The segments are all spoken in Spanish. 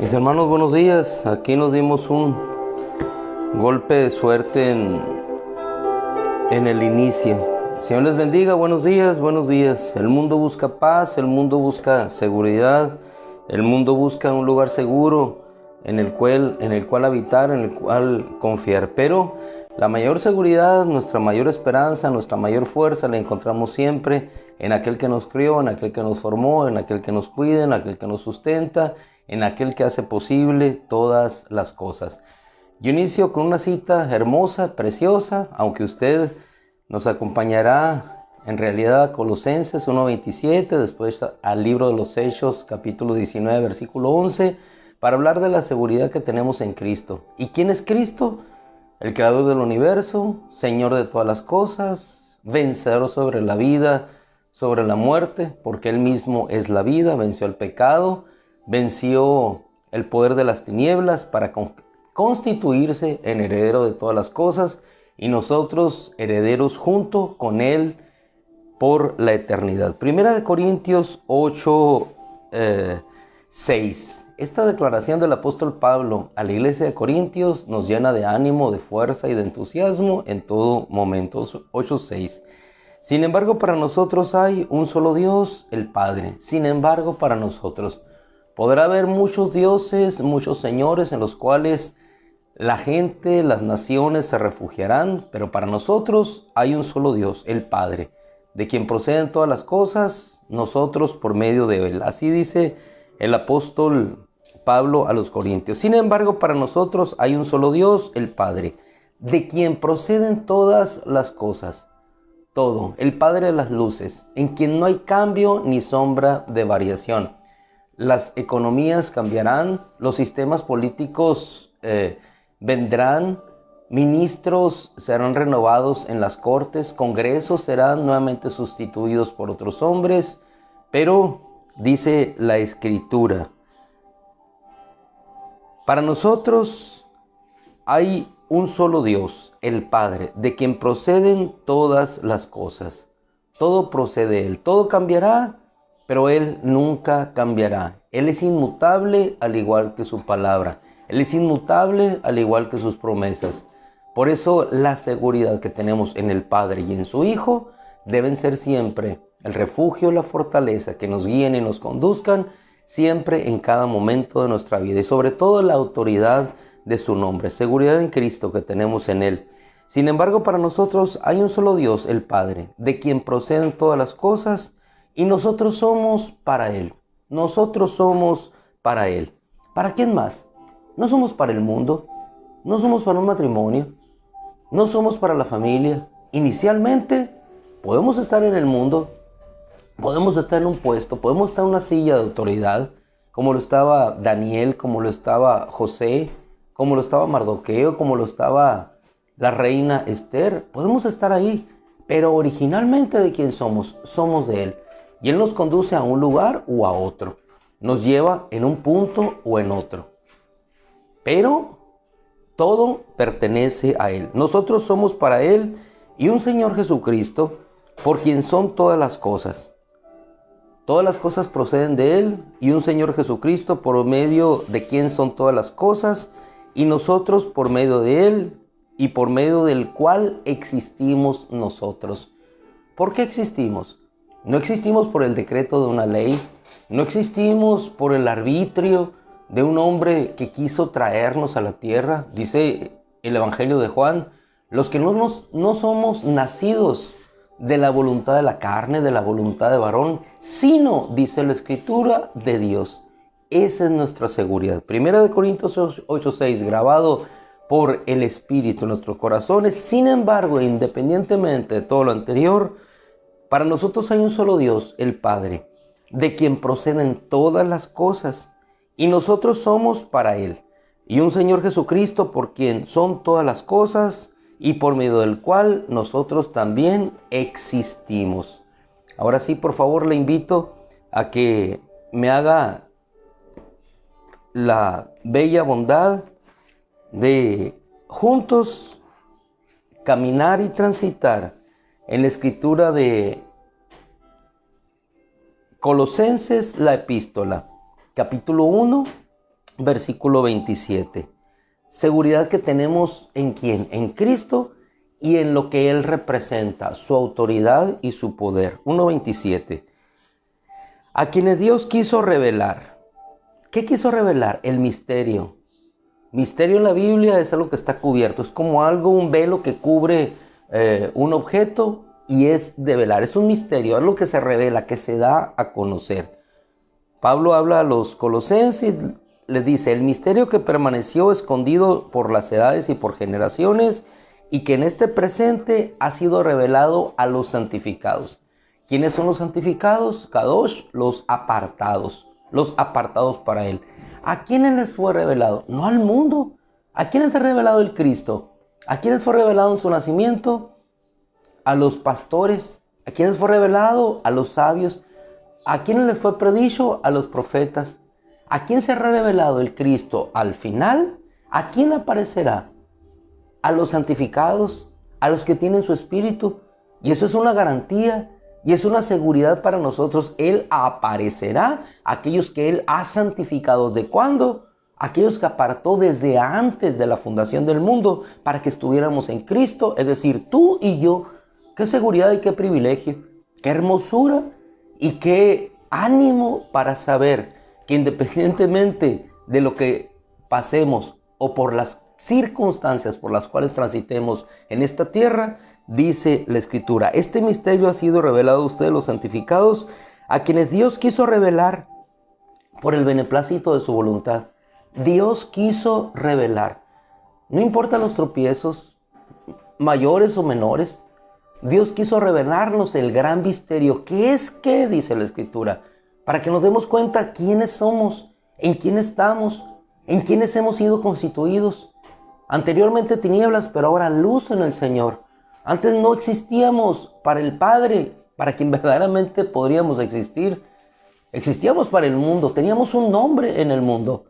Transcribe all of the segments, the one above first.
Mis hermanos, buenos días. Aquí nos dimos un golpe de suerte en el inicio. Señor les bendiga, buenos días, buenos días. El mundo busca paz, el mundo busca seguridad, el mundo busca un lugar seguro en el cual habitar, en el cual confiar. Pero la mayor seguridad, nuestra mayor esperanza, nuestra mayor fuerza la encontramos siempre en aquel que nos crió, en aquel que nos formó, en aquel que nos cuida, en aquel que nos sustenta, en aquel que hace posible todas las cosas. Yo inicio con una cita hermosa, preciosa, aunque usted nos acompañará en realidad a Colosenses 1:27, después al libro de los Hechos, capítulo 19, versículo 11, para hablar de la seguridad que tenemos en Cristo. ¿Y quién es Cristo? El creador del universo, Señor de todas las cosas, vencedor sobre la vida, sobre la muerte, porque Él mismo es la vida, venció el pecado, venció el poder de las tinieblas para constituirse en heredero de todas las cosas y nosotros herederos junto con Él por la eternidad. Primera de Corintios 8, 6. Esta declaración del apóstol Pablo a la iglesia de Corintios nos llena de ánimo, de fuerza y de entusiasmo en todo momento. 8:6. Sin embargo, para nosotros hay un solo Dios, el Padre. Sin embargo, para nosotros podrá haber muchos dioses, muchos señores en los cuales la gente, las naciones se refugiarán, pero para nosotros hay un solo Dios, el Padre, de quien proceden todas las cosas, nosotros por medio de Él. Así dice el apóstol Pablo a los Corintios. Sin embargo, para nosotros hay un solo Dios, el Padre, de quien proceden todas las cosas. Todo, el Padre de las luces, en quien no hay cambio ni sombra de variación. Las economías cambiarán, los sistemas políticos vendrán, ministros serán renovados en las cortes, congresos serán nuevamente sustituidos por otros hombres, pero dice la Escritura, para nosotros hay un solo Dios, el Padre, de quien proceden todas las cosas. Todo procede de Él, todo cambiará, pero Él nunca cambiará. Él es inmutable al igual que su palabra. Él es inmutable al igual que sus promesas. Por eso la seguridad que tenemos en el Padre y en su Hijo deben ser siempre el refugio, la fortaleza que nos guíen y nos conduzcan siempre en cada momento de nuestra vida y sobre todo la autoridad de su nombre, seguridad en Cristo que tenemos en Él. Sin embargo, para nosotros hay un solo Dios, el Padre, de quien proceden todas las cosas y nosotros somos para Él. Nosotros somos para Él. ¿Para quién más? No somos para el mundo, no somos para un matrimonio, no somos para la familia. Inicialmente podemos estar en el mundo, podemos estar en un puesto, podemos estar en una silla de autoridad, como lo estaba Daniel, como lo estaba José, como lo estaba Mardoqueo, como lo estaba la reina Esther. Podemos estar ahí, pero originalmente ¿de quién somos? Somos de Él. Y Él nos conduce a un lugar o a otro. Nos lleva en un punto o en otro. Pero todo pertenece a Él. Nosotros somos para Él y un Señor Jesucristo, por quien son todas las cosas. Todas las cosas proceden de Él y un Señor Jesucristo por medio de quien son todas las cosas y nosotros por medio de Él y por medio del cual existimos nosotros. ¿Por qué existimos? No existimos por el decreto de una ley, no existimos por el arbitrio de un hombre que quiso traernos a la tierra. Dice el Evangelio de Juan, los que no somos nacidos de la voluntad de la carne, de la voluntad de varón, sino, dice la Escritura, de Dios. Esa es nuestra seguridad. Primera de Corintios 8:6, grabado por el Espíritu en nuestros corazones. Sin embargo, independientemente de todo lo anterior, para nosotros hay un solo Dios, el Padre, de quien proceden todas las cosas, y nosotros somos para Él, y un Señor Jesucristo por quien son todas las cosas, y por medio del cual nosotros también existimos. Ahora sí, por favor, le invito a que me haga la bella bondad de juntos caminar y transitar en la escritura de Colosenses, la epístola, capítulo 1, versículo 27. Seguridad que tenemos ¿en quién? En Cristo y en lo que Él representa, su autoridad y su poder. 1:27. A quienes Dios quiso revelar. ¿Qué quiso revelar? El misterio. Misterio en la Biblia es algo que está cubierto. Es como algo, un velo que cubre un objeto y es de velar. Es un misterio, algo que se revela, que se da a conocer. Pablo habla a los colosenses, les dice, el misterio que permaneció escondido por las edades y por generaciones y que en este presente ha sido revelado a los santificados. ¿Quiénes son los santificados? Kadosh, los apartados para Él. ¿A quiénes les fue revelado? No al mundo. ¿A quiénes ha revelado el Cristo? ¿A quiénes fue revelado en su nacimiento? A los pastores. ¿A quiénes fue revelado? A los sabios. ¿A quiénes les fue predicho? A los profetas. ¿A quién se ha revelado el Cristo al final? ¿A quién aparecerá? A los santificados, a los que tienen su espíritu. Y eso es una garantía y es una seguridad para nosotros. Él aparecerá a aquellos que Él ha santificado. ¿De cuándo? Aquellos que apartó desde antes de la fundación del mundo para que estuviéramos en Cristo. Es decir, tú y yo. Qué seguridad y qué privilegio. Qué hermosura y qué ánimo para saber que independientemente de lo que pasemos o por las circunstancias por las cuales transitemos en esta tierra, dice la Escritura, este misterio ha sido revelado a ustedes los santificados, a quienes Dios quiso revelar por el beneplácito de su voluntad. Dios quiso revelar. No importa los tropiezos, mayores o menores, Dios quiso revelarnos el gran misterio. ¿Qué es qué? Dice la Escritura. Para que nos demos cuenta quiénes somos, en quién estamos, en quiénes hemos sido constituidos. Anteriormente tinieblas, pero ahora luz en el Señor. Antes no existíamos para el Padre, para quien verdaderamente podríamos existir. Existíamos para el mundo, teníamos un nombre en el mundo,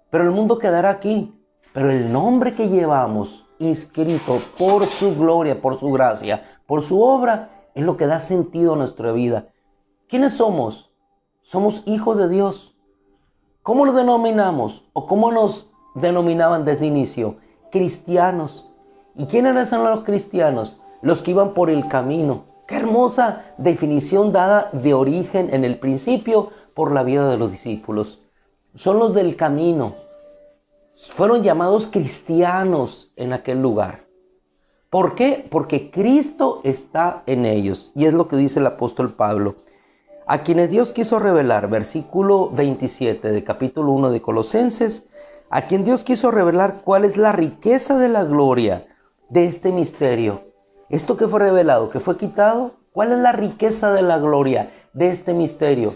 pero el mundo quedará aquí. Pero el nombre que llevamos, inscrito por su gloria, por su gracia, por su obra, es lo que da sentido a nuestra vida. ¿Quiénes somos? Somos hijos de Dios. ¿Cómo lo denominamos? ¿O cómo nos denominaban desde inicio? Cristianos. ¿Y quiénes eran los cristianos? Los que iban por el camino. Qué hermosa definición dada de origen en el principio por la vida de los discípulos. Son los del camino. Fueron llamados cristianos en aquel lugar. ¿Por qué? Porque Cristo está en ellos. Y es lo que dice el apóstol Pablo. A quienes Dios quiso revelar, versículo 27 de capítulo 1 de Colosenses, a quien Dios quiso revelar cuál es la riqueza de la gloria de este misterio. Esto que fue revelado, que fue quitado, ¿cuál es la riqueza de la gloria de este misterio?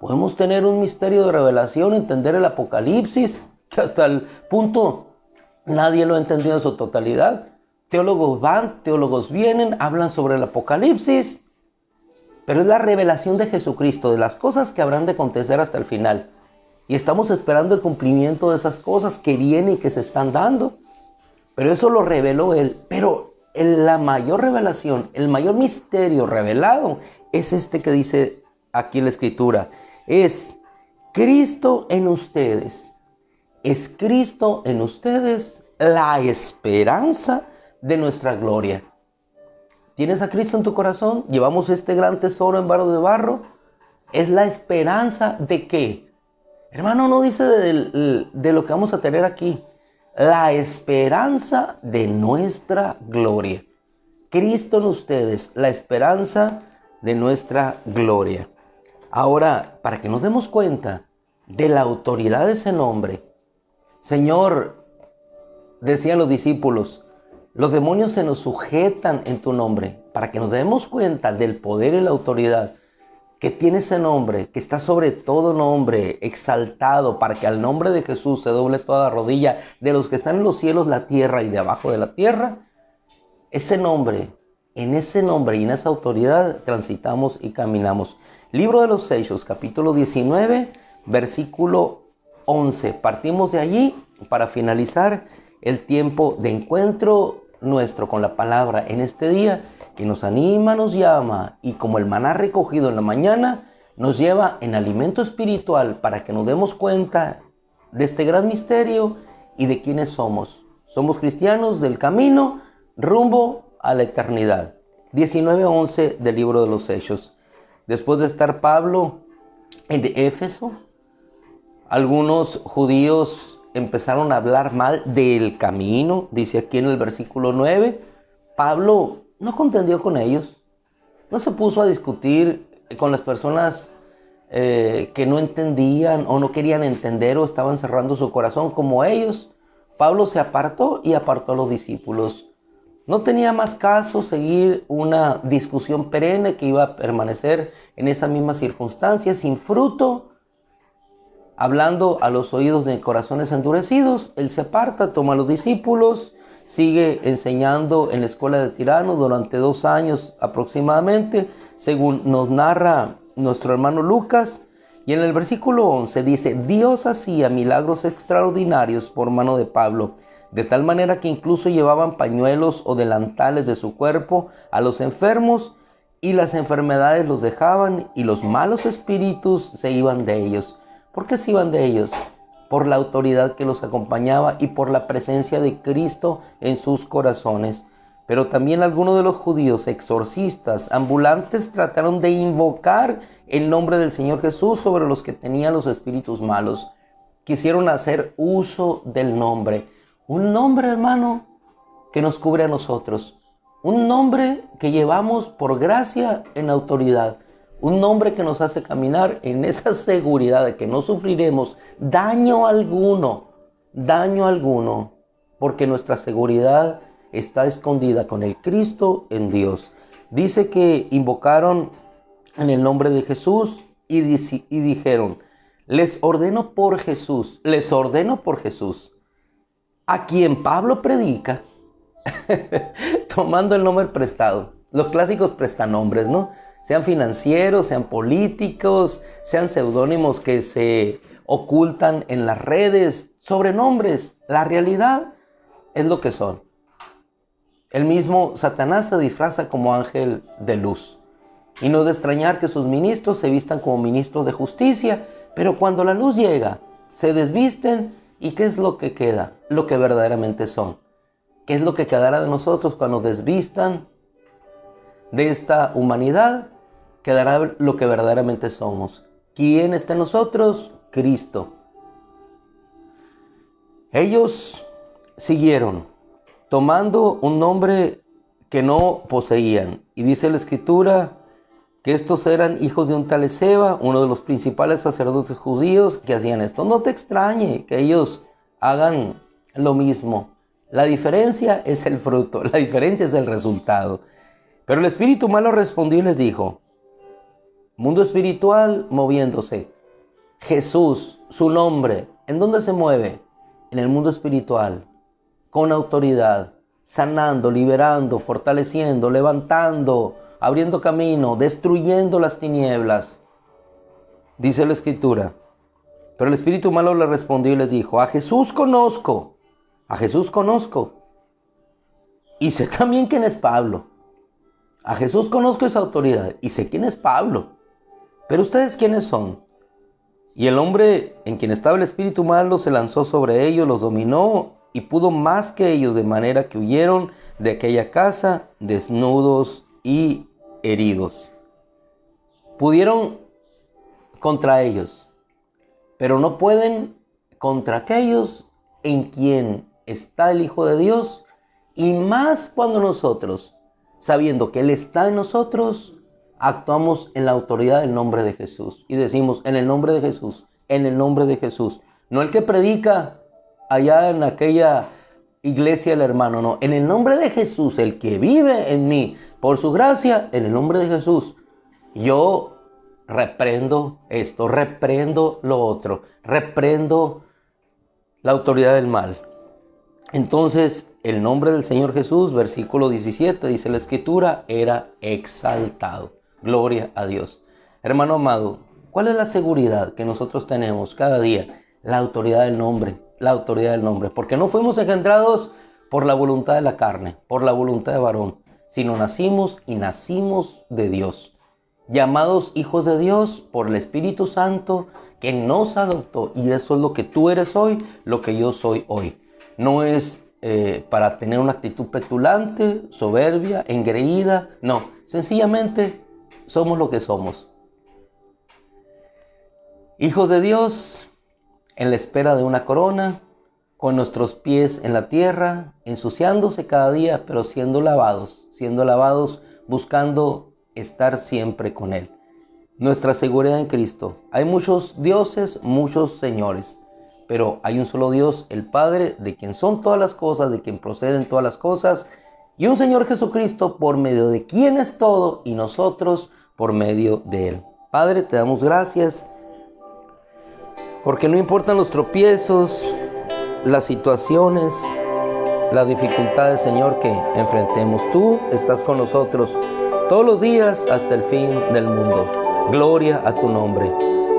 Podemos tener un misterio de revelación, entender el Apocalipsis, que hasta el punto nadie lo ha entendido en su totalidad. Teólogos van, teólogos vienen, hablan sobre el Apocalipsis, pero es la revelación de Jesucristo, de las cosas que habrán de acontecer hasta el final. Y estamos esperando el cumplimiento de esas cosas que vienen y que se están dando. Pero eso lo reveló Él. Pero la mayor revelación, el mayor misterio revelado es este que dice aquí la Escritura. Es Cristo en ustedes. Es Cristo en ustedes la esperanza de nuestra gloria. ¿Tienes a Cristo en tu corazón? ¿Llevamos este gran tesoro en varo de barro? Es la esperanza de ¿qué? Hermano, no dice de lo que vamos a tener aquí. La esperanza de nuestra gloria. Cristo en ustedes, la esperanza de nuestra gloria. Ahora, para que nos demos cuenta de la autoridad de ese nombre, Señor, decían los discípulos, los demonios se nos sujetan en tu nombre, para que nos demos cuenta del poder y la autoridad que tiene ese nombre, que está sobre todo nombre, exaltado, para que al nombre de Jesús se doble toda rodilla de los que están en los cielos, la tierra y de abajo de la tierra. Ese nombre, en ese nombre y en esa autoridad transitamos y caminamos. Libro de los Hechos, capítulo 19, versículo 11. Partimos de allí para finalizar el tiempo de encuentro nuestro con la palabra en este día, que nos anima, nos llama y como el maná recogido en la mañana, nos lleva en alimento espiritual para que nos demos cuenta de este gran misterio y de quiénes somos. Somos cristianos del camino rumbo a la eternidad. 19:11 del libro de los Hechos. Después de estar Pablo en Éfeso, algunos judíos empezaron a hablar mal del camino. Dice aquí en el versículo 9, Pablo no contendió con ellos, no se puso a discutir con las personas que no entendían o no querían entender o estaban cerrando su corazón como ellos. Pablo se apartó y apartó a los discípulos. No tenía más caso seguir una discusión perenne que iba a permanecer en esa misma circunstancia, sin fruto, hablando a los oídos de corazones endurecidos. Él se aparta, toma a los discípulos, sigue enseñando en la escuela de Tirano durante 2 años aproximadamente, según nos narra nuestro hermano Lucas. Y en el versículo 11 dice: Dios hacía milagros extraordinarios por mano de Pablo, de tal manera que incluso llevaban pañuelos o delantales de su cuerpo a los enfermos, y las enfermedades los dejaban y los malos espíritus se iban de ellos. ¿Por qué se iban de ellos? Por la autoridad que los acompañaba y por la presencia de Cristo en sus corazones. Pero también algunos de los judíos exorcistas ambulantes trataron de invocar el nombre del Señor Jesús sobre los que tenían los espíritus malos. Quisieron hacer uso del nombre. Un nombre, hermano, que nos cubre a nosotros. Un nombre que llevamos por gracia en autoridad. Un nombre que nos hace caminar en esa seguridad de que no sufriremos daño alguno, porque nuestra seguridad está escondida con el Cristo en Dios. Dice que invocaron en el nombre de Jesús y dijeron: les ordeno por Jesús, a quien Pablo predica, tomando el nombre prestado. Los clásicos prestanombres, ¿no? Sean financieros, sean políticos, sean seudónimos que se ocultan en las redes, sobrenombres. La realidad es lo que son. El mismo Satanás se disfraza como ángel de luz. Y no es de extrañar que sus ministros se vistan como ministros de justicia, pero cuando la luz llega, se desvisten. ¿Y qué es lo que queda? Lo que verdaderamente son. ¿Qué es lo que quedará de nosotros cuando desvistan de esta humanidad? Quedará lo que verdaderamente somos. ¿Quién está en nosotros? Cristo. Ellos siguieron tomando un nombre que no poseían. Y dice la Escritura que estos eran hijos de un tal Esceva, uno de los principales sacerdotes judíos que hacían esto. No te extrañe que ellos hagan lo mismo. La diferencia es el fruto, la diferencia es el resultado. Pero el espíritu malo respondió y les dijo: mundo espiritual moviéndose. Jesús, su nombre, ¿en dónde se mueve? En el mundo espiritual, con autoridad, sanando, liberando, fortaleciendo, levantando, abriendo camino, destruyendo las tinieblas. Dice la Escritura: pero el espíritu malo le respondió y les dijo: a Jesús conozco, y sé también quién es Pablo. A Jesús conozco esa autoridad y sé quién es Pablo. Pero ustedes, ¿quiénes son? Y el hombre en quien estaba el espíritu malo se lanzó sobre ellos, los dominó y pudo más que ellos, de manera que huyeron de aquella casa desnudos y heridos. Pudieron contra ellos, pero no pueden contra aquellos en quien está el Hijo de Dios, y más cuando nosotros, sabiendo que Él está en nosotros, actuamos en la autoridad del nombre de Jesús y decimos: en el nombre de Jesús, en el nombre de Jesús. No el que predica allá en aquella iglesia el hermano, no, en el nombre de Jesús, el que vive en mí, por su gracia, en el nombre de Jesús. Yo reprendo esto, reprendo lo otro, reprendo la autoridad del mal. Entonces, el nombre del Señor Jesús, versículo 17, dice la Escritura, era exaltado. Gloria a Dios. Hermano amado, ¿cuál es la seguridad que nosotros tenemos cada día? La autoridad del nombre, porque no fuimos engendrados por la voluntad de la carne, por la voluntad de varón, sino nacimos de Dios, llamados hijos de Dios por el Espíritu Santo que nos adoptó, y eso es lo que tú eres hoy, lo que yo soy hoy. No es para tener una actitud petulante, soberbia, engreída, no, sencillamente somos lo que somos. Hijos de Dios, en la espera de una corona, con nuestros pies en la tierra, ensuciándose cada día, pero siendo lavados, buscando estar siempre con Él. Nuestra seguridad en Cristo. Hay muchos dioses, muchos señores, pero hay un solo Dios, el Padre, de quien son todas las cosas, de quien proceden todas las cosas, y un Señor Jesucristo, por medio de quien es todo, y nosotros por medio de Él. Padre, te damos gracias, porque no importan los tropiezos, las situaciones, las dificultades, Señor, que enfrentemos. Tú estás con nosotros todos los días hasta el fin del mundo. Gloria a tu nombre.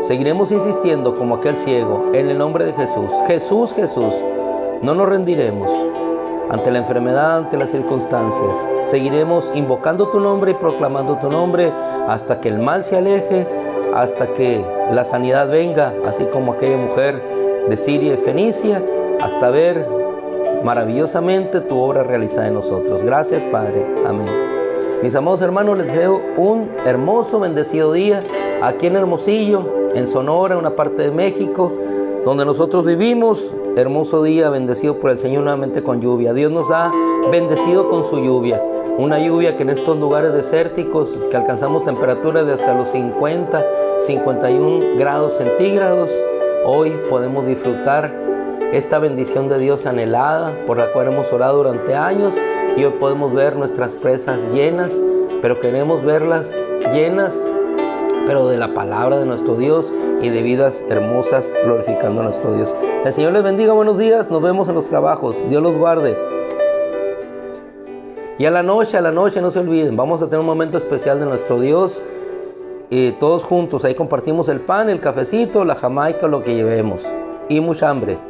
Seguiremos insistiendo como aquel ciego en el nombre de Jesús. Jesús, Jesús. No nos rendiremos ante la enfermedad, ante las circunstancias. Seguiremos invocando tu nombre y proclamando tu nombre hasta que el mal se aleje, hasta que la sanidad venga, así como aquella mujer de Siria y Fenicia, hasta ver maravillosamente tu obra realizada en nosotros. Gracias, Padre. Amén. Mis amados hermanos, les deseo un hermoso, bendecido día aquí en Hermosillo, en Sonora, una parte de México, donde nosotros vivimos. Hermoso día, bendecido por el Señor nuevamente con lluvia. Dios nos ha bendecido con su lluvia. Una lluvia que en estos lugares desérticos, que alcanzamos temperaturas de hasta los 50, 51 grados centígrados, hoy podemos disfrutar esta bendición de Dios anhelada, por la cual hemos orado durante años, y hoy podemos ver nuestras presas llenas, pero queremos verlas llenas, pero de la palabra de nuestro Dios y de vidas hermosas glorificando a nuestro Dios. El Señor les bendiga, buenos días, nos vemos en los trabajos, Dios los guarde. Y a la noche no se olviden, vamos a tener un momento especial de nuestro Dios, y todos juntos ahí compartimos el pan, el cafecito, la jamaica, lo que llevemos, y mucha hambre.